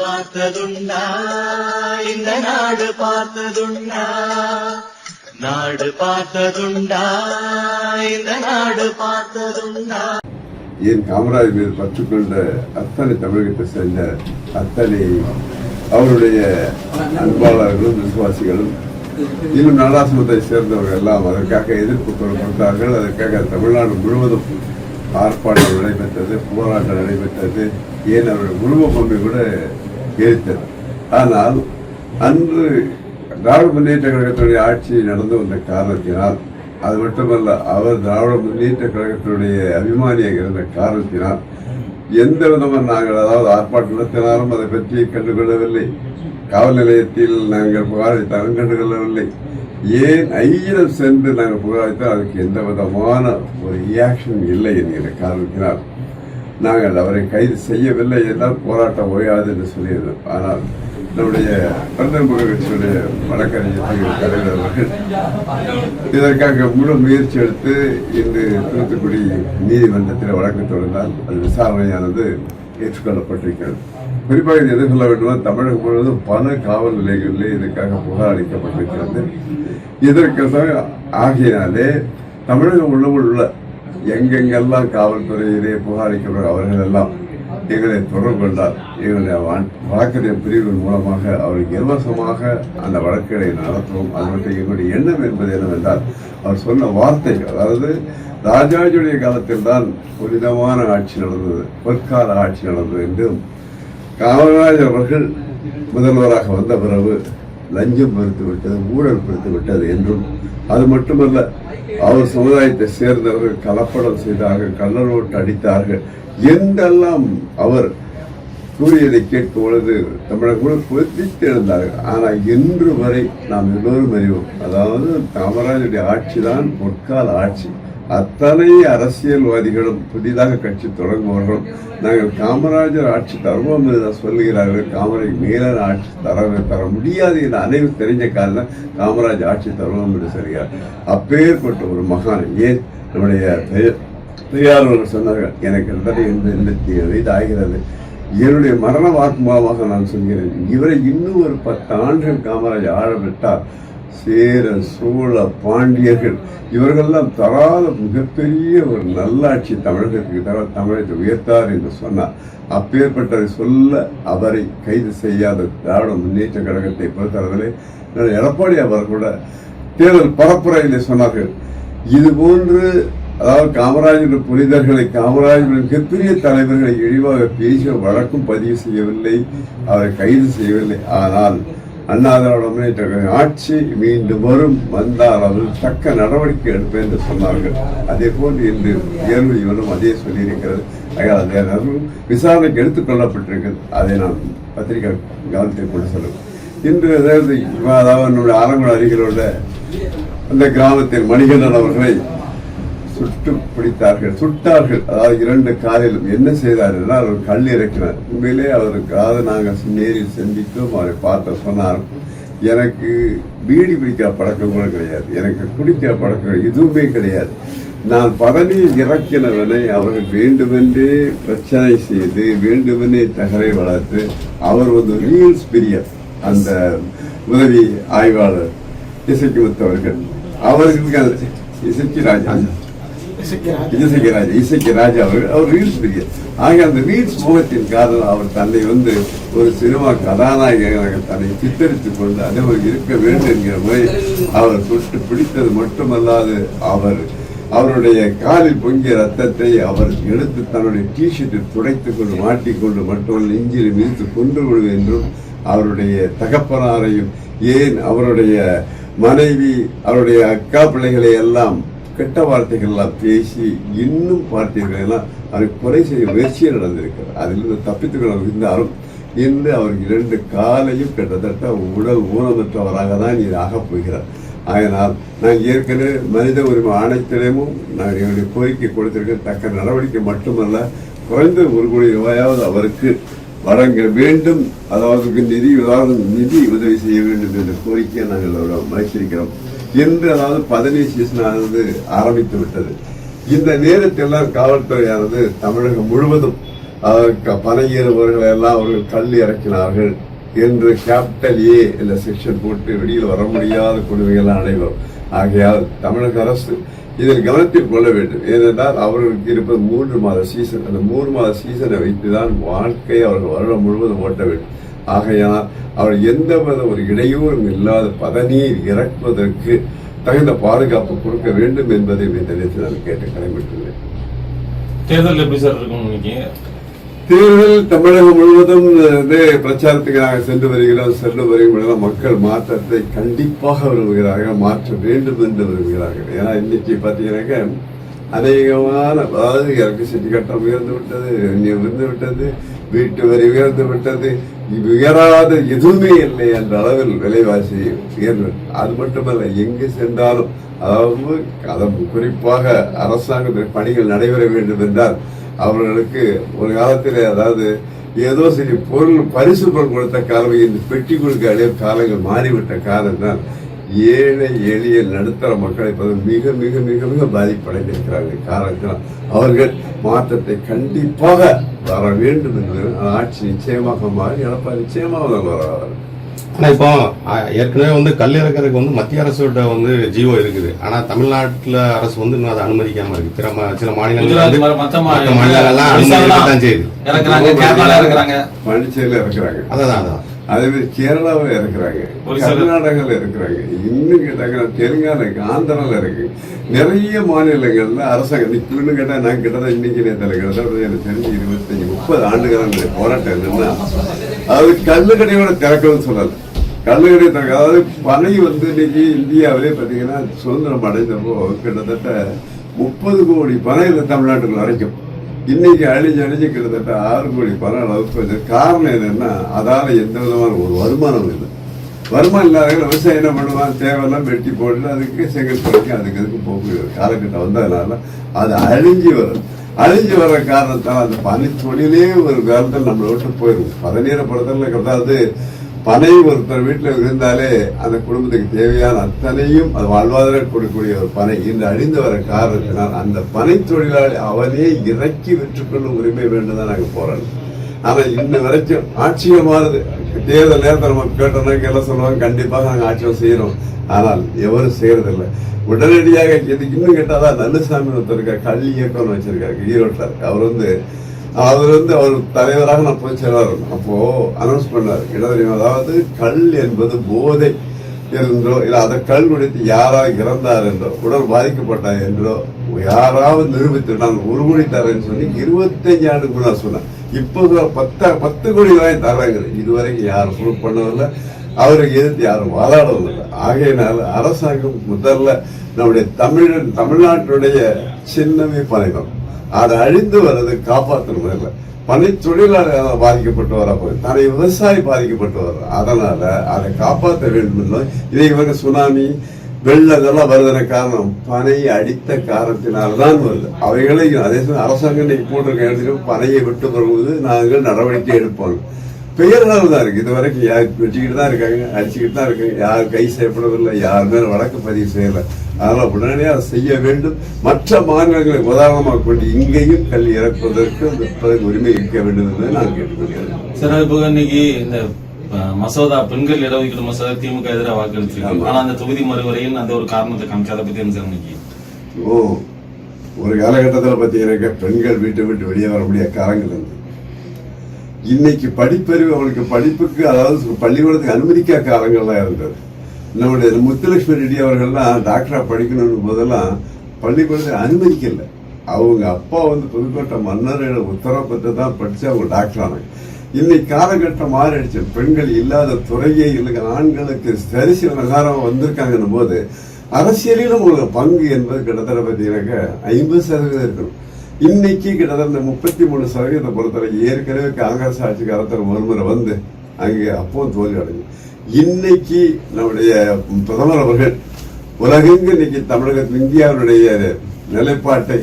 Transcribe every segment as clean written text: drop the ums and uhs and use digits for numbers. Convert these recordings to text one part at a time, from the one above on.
பார்த்ததுண்டா இந்த நாடு பார்த்ததுண்டா நாடு பார்த்ததுண்டா இந்த நாடு பார்த்ததுண்டா. ஏன் காமராஜ் மீது பற்று கொண்ட அத்தனை தமிழகத்தை சேர்ந்த அத்தனை அவருடைய அன்பாளர்களும் விசுவாசிகளும் இன்னும் நாடாசுமத்தை சேர்ந்தவர்கள் எல்லாம் அதற்காக எதிர்ப்பு கொடுத்தார்கள். அதற்காக தமிழ்நாடு முழுவதும் ஆர்ப்பாட்டம் நடைபெற்றது, போராட்டம் நடைபெற்றது, ஏன் அவர்கள் உருவ பொம்மை கூட எரித்தது. ஆனால் அன்று திராவிட முன்னேற்ற கழகத்துடைய ஆட்சி நடந்து வந்த காரணத்தினால், அது மட்டுமல்ல அவர் திராவிட முன்னேற்ற கழகத்தினுடைய அபிமானியாக இருந்த காரணத்தினால் எந்த விதமாக நாங்கள் அதாவது ஆர்ப்பாட்டம் நடத்தினாலும் அதை பற்றி கண்டுகொள்ளவில்லை. காவல் நிலையத்தில் நாங்கள் புகாரளித்தாலும் கண்டுகொள்ளவில்லை. ஏன் ஐயிடம் சென்று நாங்கள் புகாரளித்தால் அதுக்கு எந்த விதமான ஒரு ரியாக்ஷன் இல்லை என்கிற காரணத்தினால் நாங்கள் அவரை கைது செய்யவில்லை என்றால் போராட்டம் ஓயாது என்று சொல்லியிருந்தோம். ஆனால் நம்முடைய பந்தன்புக கட்சியுடைய வழக்கறிஞர் தலைவர் அவர்கள் இதற்காக முழு முயற்சி எடுத்து இன்று தூத்துக்குடி நீதிமன்றத்தில் வழக்கு தொடர்ந்தால் அது விசாரணையானது ஏற்றுக்கொள்ளப்பட்டிருக்கிறது. குறிப்பாக இது எது சொல்ல வேண்டுமா, தமிழகம் முழுவதும் பல காவல் நிலையங்களிலே இதற்காக புகார் அளிக்கப்பட்டிருக்கிறது. இதற்கு ஆகியனாலே தமிழகம் உள்ள எங்கெங்கெல்லாம் காவல்துறையிலே புகாரிக்கப்படும் அவர்கள் எல்லாம் எங்களை தொடர்பு கொண்டால் எங்களுடைய வழக்கறிஞர் பிரிவுகள் மூலமாக அவருக்கு இலவசமாக அந்த வழக்குகளை நடத்துவோம். அது மட்டும் எங்களுடைய எண்ணம் என்பது என்னவென்றால், அவர் சொன்ன வார்த்தைகள், அதாவது ராஜாஜியுடைய காலத்தில் தான் புனிதமான ஆட்சி நடந்தது, பொற்கால ஆட்சி நடந்தது என்றும், காமராஜர் அவர்கள் முதல்வராக வந்த பிறகு லஞ்சம் மறுத்து விட்டது, ஊழல் குறித்து விட்டது என்றும், அது மட்டுமல்ல அவர் சமுதாயத்தை சேர்ந்தவர்கள் கலப்படம் செய்தார்கள், கள்ளநோட்டு அடித்தார்கள் என்றெல்லாம் அவர் கூறியதை கேட்கும் பொழுது தமிழகம் கொதித்து எழுந்தார்கள். ஆனால் இன்று வரை நாம் எல்லோரும் அறிவோம், அதாவது காமராஜருடைய ஆட்சி தான் பொற்கால ஆட்சி. அத்தனை அரசியல்வாதிகளும் புதிதாக கட்சி தொடங்குவார்களும் நாங்கள் காமராஜர் ஆட்சி தருவோம் என்று சொல்லுகிறார்கள். காமராஜ் மேலான ஆட்சி தர முடியாது என அனைவரும் தெரிஞ்ச காரணம் காமராஜ் ஆட்சி தருவோம் என்று சொல்கிறார். அப்பேற்பட்ட ஒரு மகான், ஏன் நம்முடைய பெரியார் அவர்கள் சொன்னார்கள், எனக்கு 87 வயது ஆகிறது, என்னுடைய மரண வாக்கு மூலமாக நான் சொல்கிறேன், இவரை இன்னும் ஒரு 10 ஆண்டுகள் காமராஜ் ஆழவிட்டார் சேர சோழ பாண்டியர்கள் இவர்களெல்லாம் தராத மிகப்பெரிய ஒரு நல்லாட்சி தமிழகத்துக்கு தர தமிழகத்தை உயர்த்தார் என்று சொன்னார். அப்பேற்பட்டதை சொல்ல அவரை கைது செய்யாத திராவிட முன்னேற்ற கழகத்தை பொறுத்தவர்களே எடப்பாடி அவர் கூட தேர்தல் பரப்புரையிலே சொன்னார்கள், இது போன்று அதாவது காமராஜர் புனிதர்களை காமராஜர் மிகப்பெரிய தலைவர்களை இழிவாக பேசிய வழக்கும் பதிவு செய்யவில்லை, அவரை கைது செய்யவில்லை. ஆனால் அண்ணா திராவிட முன்னேற்ற ஆட்சி மீண்டும் வரும், வந்தால் அவர் தக்க நடவடிக்கை எடுப்பேன் என்று சொன்னார்கள். அதே போன்று இன்று இவரும் அதே சொல்லியிருக்கிறது. விசாரணைக்கு எடுத்துக் கொள்ளப்பட்டிருக்கிறது. அதை நான் பத்திரிகை கவனத்தை கொண்டு சொல்லுவேன். இன்று அதாவது நம்முடைய ஆலங்குளம் அருகிலுள்ள அந்த கிராமத்தில் மணிகண்டன் அவர்களை சுட்டு பிடித்தார்கள், சுட்டார்கள். அதாவது 2 காலிலும் என்ன செய்தார்கள், அவர் கல் இறக்கினார். உண்மையிலே அவருக்காக நாங்கள் நேரில் சந்தித்தோம், அவரை பார்த்த சொன்னார், எனக்கு பீடி பிடிக்கிற பழக்கம் கூட கிடையாது, எனக்கு குடிக்கிற பழக்கம் எதுவுமே கிடையாது, நான் பதவியில் இறக்கினவனை அவர்கள் வேண்டுமென்றே பிரச்சனை செய்து வேண்டுமென்றே தகரை வளர்த்து அவர் ஒரு ரீல்ஸ் பிரியர் அந்த உதவி ஆய்வாளர் இசைக்கு முத்தவர்கள் அவர்களுக்கு இசைக்கு ராஜா அவர் ரீல்ஸ் பிரியர். ஆக அந்த ரீல்ஸ் முகத்தின் காரணம் அவர் தன்னை ஒரு சினிமா கதாநாயகனாக தன்னை சித்தரித்துக் கொண்டு அதே இருக்க வேண்டும் என்கிற முறையில் அவர் சுட்டு பிடித்தது மட்டுமல்லாது அவருடைய காலில் பொங்கிய ரத்தத்தை அவர் எடுத்து தன்னுடைய டிஷர்ட்டில் துடைத்துக் கொண்டு மாட்டிக்கொண்டு மட்டுமல்ல நெஞ்சில் மிதித்து கொண்டு விடுவது என்றும், அவருடைய தகப்பனாரையும் ஏன் அவருடைய மனைவி அவருடைய அக்கா பிள்ளைகளை எல்லாம் கெட்ட வார்த்தைகள் எல்லாம் பேசி இன்னும் பார்த்தீர்களா அவரை கொலை செய்ய முயற்சியே நடந்திருக்கிறார். அதிலிருந்து தப்பித்துக் கொள்ள இருந்தாலும் இன்று அவருக்கு 2 காலையும் கிட்டத்தட்ட உடல் ஊனமற்றவராக தான் இது ஆகப் போகிறார். அதனால் நாங்கள் ஏற்கனவே மனித உரிமை ஆணையத்திடமும் நாங்கள் எங்களுடைய கோரிக்கை கொடுத்திருக்க தக்க நடவடிக்கை மட்டுமல்ல, குறைந்த 1 கோடி ரூபாயாவது அவருக்கு வழங்க வேண்டும், அதாவது நிதி உதவி செய்ய வேண்டும் என்ற கோரிக்கையை நாங்கள் மகிழ்ச்சிக்கிறோம். இன்று அதாவது 15 சீசனானது ஆரம்பித்து விட்டது. இந்த நேரத்தில் காவல்துறையானது தமிழகம் முழுவதும் பனை ஏறுபவர்களை எல்லாம் அவர்கள் கல் இறக்கினார்கள் என்று கேபிட்டல் ஏ என்ற செக்ஷன் போட்டு வெளியில் வர முடியாத கொடுமைகள் அனைவரும். ஆகையால் தமிழக அரசு இதில் கவனத்தில் கொள்ள வேண்டும். ஏனென்றால் அவர்களுக்கு இருப்பது 3 மாத சீசன். அந்த 3 மாத சீசனை வைத்துதான் வாழ்க்கையை அவர்கள் வருடம் முழுவதும் ஓட்ட வேண்டும். ஆகையால் அவர் எந்தவித ஒரு இடையூறும் இல்லாத பதநீர் இறக்குவதற்கு தகுந்த பாதுகாப்பு கொடுக்க வேண்டும் என்பதை இந்த நேரத்தில் நான் கேட்டு கடமைப்பட்டுள்ளேன். தேர்தல் எப்படி சார் இருக்கும் நினைக்கிறீங்க? தேர்தல் தமிழகம் முழுவதும் பிரச்சாரத்துக்கு நாங்கள் சென்று வருகிறோம். மக்கள் மாற்றத்தை கண்டிப்பாக விரும்புகிறார்கள், மாற்ற வேண்டும் என்று விரும்புகிறார்கள். ஏன்னா இன்னைக்கு பார்த்தீங்கன்னாக்க அநேகமான, அதாவது எலக்ட்ரிசிட்டி கட்டணம் உயர்ந்து விட்டது, உயர்ந்து விட்டது, வீட்டு வரி உயர்ந்து விட்டது, உயராத எதுவுமே இல்லை என்ற அளவில் விலைவாசி உயர்வு. அது மட்டுமல்ல, எங்கு சென்றாலும், அதாவது குறிப்பாக அரசாங்கத்தின் பணிகள் நடைபெற வேண்டும் என்றால் அவர்களுக்கு ஒரு காலத்தில், அதாவது ஏதோ சரி பரிசு பொருள் கொடுத்த காலம், இந்த பெட்டி கொடுக்க அடைய காலங்கள் மாறிவிட்ட காரணம் ஏழை எளிய நடுத்தர மக்களை மிக மிக மிக மிக பாதிப்படைந்திருக்கிறாங்க. காரணத்தினால் அவர்கள் மாற்றத்தை கண்டிப்பாக வர வேண்டும் என்று ஆட்சி நிச்சயமாக மாறி எடப்பாடி நிச்சயமாக வருவார். ஆனா இப்போ ஏற்கனவே கல் இறக்கிறதுக்கு மத்திய அரசோட ஜியோ இருக்குது. ஆனா தமிழ்நாட்டுல அரசு இன்னும் அதை அனுமதிக்காம இருக்கு. சில மாநிலங்கள் மாநிலங்கள்லாம் அனுமதிக்கத்தான் செய்யுது. பாண்டிச்சேரியில இறக்குறாங்க, அதான் அதே மாதிரி கேரளாவில் இருக்கிறாங்க, கர்நாடகாவில் இருக்கிறாங்க, இன்னும் கேட்டாங்க தெலுங்கானா இருக்கு, ஆந்திராவில் இருக்கு. நிறைய மாநிலங்கள்ல அரசாங்கம் இன்னும் கேட்டா நான் கிட்டத்தட்ட இன்னைக்கு கிட்டத்தட்ட எனக்கு தெரிஞ்சு 25-30 ஆண்டுகள் போராட்டம் என்னன்னா, அதாவது கல்லுக்கடையோட திறக்கணும்னு சொல்லல. கல்லுக்கடை திறக்க, அதாவது பனை இன்னைக்கு இந்தியாவிலே பார்த்தீங்கன்னா சுதந்திரம் அடைந்தப்போ கிட்டத்தட்ட 30 கோடி பனை தமிழ்நாட்டுக்குள்ள வரைக்கும். இன்னைக்கு அழிஞ்சு கிட்டத்தட்ட 6 கோடி பணம் அளவுக்கு. காரணம் என்னன்னா, அதால எந்த விதமான ஒரு வருமானம் இல்லை. வருமானம் இல்லாத விவசாயம் என்ன பண்ணுவான், தேவையெல்லாம் வெட்டி போட்டு அதுக்கு செங்கல் போட்டு அதுக்கு போகக்கூடிய காலகட்டம் வந்ததுனால அது அழிஞ்சு வர காரணத்தால் அந்த பனை தொழிலே ஒரு காலத்தில் நம்மளை விட்டு போயிடும். பதநீரை பொறுத்தவரை, அதாவது பனை ஒருத்தர் வீட்டில் இருந்தாலே அந்த குடும்பத்துக்கு தேவையான அத்தனையும் அது வாழ்வாதாரம் கொடுக்கக்கூடிய ஒரு பனை இன்று அழிந்து வர காரணத்தினால் அந்த பனை தொழிலாளி அவனே இறக்கி விற்றுக்கொள்ளும் உரிமை வேண்டும் தான் நாங்கள் போறோம். ஆனா இன்ன வரைக்கும் ஆட்சியம் மாறுது. தேர்தல் நேரத்தை நம்ம கேட்டோம்னா எல்லாம் சொல்லுவாங்க, கண்டிப்பாக நாங்கள் ஆட்சியம் செய்யறோம். ஆனால் எவரும் செய்யறதில்லை. உடனடியாக இன்னும் கேட்டாதான் நல்லசாமி ஒருத்தர் இருக்காரு, கல்வி இயக்கம்னு வச்சிருக்காரு ஈரோட்டில். அவர் தலைவராக நான் போய் செல்வார். அப்போ அனௌன்ஸ் பண்ணார், அதாவது கல் என்பது போதை என்றோ இல்ல அதை கல் குடித்து யாராவது இறந்தார் என்றோ உடல் பாதிக்கப்பட்டார் என்றோ யாராவது நிரூபித்துட்டாங்க உருகுடித்தாருன்னு சொல்லி 25 ஆண்டுக்கு முன்னாடி சொன்னேன். இப்போ 10 கோடி ரூபாய் தர்றாங்க. இதுவரைக்கும் யாரும் ப்ரூவ் பண்ணதில்லை, அவருக்கு எதிர்த்து யாரும் வாதாடவும் இல்லை. ஆகையினால அரசாங்கம் முதல்ல நம்முடைய தமிழ்நாட்டுடைய சின்னமே பனைதான், அதை அழிந்து வர்றது காப்பாற்றணும் இல்லை. பனை தொழிலாளர் பாதிக்கப்பட்டு வர தன்னை விவசாயி பாதிக்கப்பட்டு வர்ற, அதனால அதை காப்பாற்ற வேண்டும். இதை சுனாமி வெள்ளம் இதெல்லாம் வருதுன காரணம் பனையை அடித்த காரணத்தினால்தான் வருது. அவைகளை அதே அரசாங்கம் இன்னைக்கு போட்டிருக்க பனையை விட்டு வருவது நாங்கள் நடவடிக்கை எடுப்போம். பெயர்கள் தான் இருக்கு. இதுவரைக்கும் வெட்டிக்கிட்டு தான் இருக்காங்க, அடிச்சுக்கிட்டு தான் இருக்காங்க. யார் கை செய்யப்படவில்லை, யார் மேல வழக்கு பதிவு செய்யல. அதனால உடனடியாக அதை செய்ய வேண்டும். மற்ற மாநிலங்களை உதாரணமாக கொண்டு இங்கேயும் கல் இறக்குவதற்கு உரிமை இருக்க வேண்டும் என்று நான் கேட்டுக்கொள்கிறேன். சார், இப்போ இன்னைக்கு இந்த மசோதா பெண்கள் இடஒதுக்கீடு மசோதா திமுக எதிராக வாக்களிச்சிருக்காங்க. ஆனா அந்த தொகுதி மறுவரையில் அந்த ஒரு காரணத்தை காமிச்சு அதை பத்தி என்ன சார் இன்னைக்கு? ஒரு காலகட்டத்தில் பார்த்தீங்கன்னா பெண்கள் வீட்டை விட்டு வெளியே வர முடியாத காலங்கள் இருந்து இன்னைக்கு படிப்பறிவு அவளுக்கு படிப்புக்கு, அதாவது பள்ளிக்கூடத்துக்கு அனுமதிக்காத காலங்கள்லாம் இருந்தது. நம்முடைய முத்துலட்சுமி ரெட்டி அவர்கள்லாம் டாக்டரா படிக்கணும் போதெல்லாம் பள்ளிக்கூடத்தை அனுமதிக்கல. அவங்க அப்பா புதுக்கோட்டை மன்னரோட உத்தரவு பெற்று தான் படிச்சு அவங்க டாக்டர் ஆனாங்க. இன்னைக்கு காலகட்டம் மாறிடுச்சு. பெண்கள் இல்லாத துறையே இல்லை, ஆண்களுக்கு சரிசில நகாரம் வந்திருக்காங்கன்னும் போது அரசியலிலும் உங்களுக்கு பங்கு என்பது கிட்டத்தட்ட பார்த்தீங்கன்னாக்க 50% இருக்கணும். இன்னைக்கு கிட்டத்தட்ட 33% பொறுத்தவரை ஏற்கனவே காங்கிரஸ் ஆட்சி காலத்தில் ஒருமுறை வந்து அங்கே அப்பவும் தோல்வி அடைஞ்சு. இன்னைக்கு நம்முடைய பிரதமர் அவர்கள் உலகெங்கு இன்னைக்கு தமிழகத்தில் இந்தியாவுடைய நிலைப்பாட்டை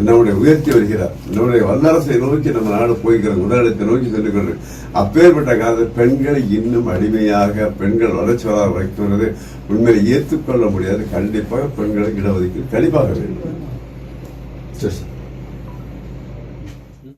நம்முடைய உயர்த்தி வருகிறார். நம்முடைய வல்லரசை நோக்கி நம்ம நாடு போய்கிறது, முதலிடத்தை நோக்கி சொல்லிக் கொண்டு அப்பேற்பட்ட காலத்தில் பெண்களை இன்னும் அடிமையாக பெண்கள் வளர்ச்சி வர வைக்கிறது உண்மையை ஏற்றுக்கொள்ள முடியாது. கண்டிப்பாக பெண்களுக்கு இடஒதுக்கீடு கண்டிப்பாக வேண்டும்.